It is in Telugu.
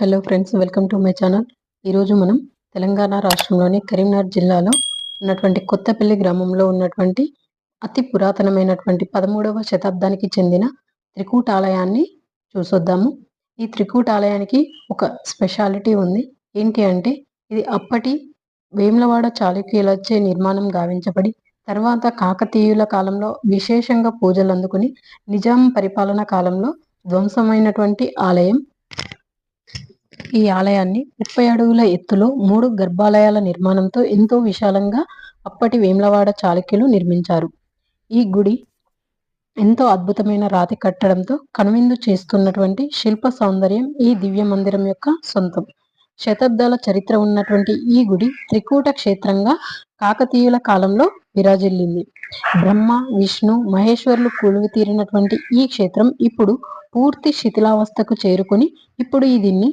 Hello friends, welcome to my channel. ఈరోజు మనం తెలంగాణ రాష్ట్రంలోని కరీంనగర్ జిల్లాలో ఉన్నటువంటి కొత్తపల్లి గ్రామంలో ఉన్నటువంటి అతి పురాతనమైనటువంటి 13వ శతాబ్దానికి చెందిన త్రికూటాలయాన్ని చూసొద్దాము. ఈ త్రికూటాలయానికి ఒక స్పెషాలిటీ ఉంది. ఏంటి అంటే, ఇది అప్పటి వేములవాడ చాళుక్యులచే నిర్మాణం గావించబడి తర్వాత కాకతీయుల కాలంలో విశేషంగా పూజలు అందుకుని నిజాం పరిపాలన కాలంలో ధ్వంసమైనటువంటి ఆలయం. ఈ ఆలయాన్ని 30 అడుగుల ఎత్తులో 3 గర్భాలయాల నిర్మాణంతో ఎంతో విశాలంగా అప్పటి వేములవాడ చాళుక్యులు నిర్మించారు. ఈ గుడి ఎంతో అద్భుతమైన రాతి కట్టడంతో కనువిందు చేస్తున్నటువంటి శిల్ప సౌందర్యం ఈ దివ్య మందిరం యొక్క సొంతం. శతాబ్దాల చరిత్ర ఉన్నటువంటి ఈ గుడి త్రికూట క్షేత్రంగా కాకతీయుల కాలంలో విరాజిల్లింది. బ్రహ్మ, విష్ణు, మహేశ్వరులు కొలువు తీరినటువంటి ఈ క్షేత్రం ఇప్పుడు పూర్తి శిథిలావస్థకు చేరుకొని ఇప్పుడు దీన్ని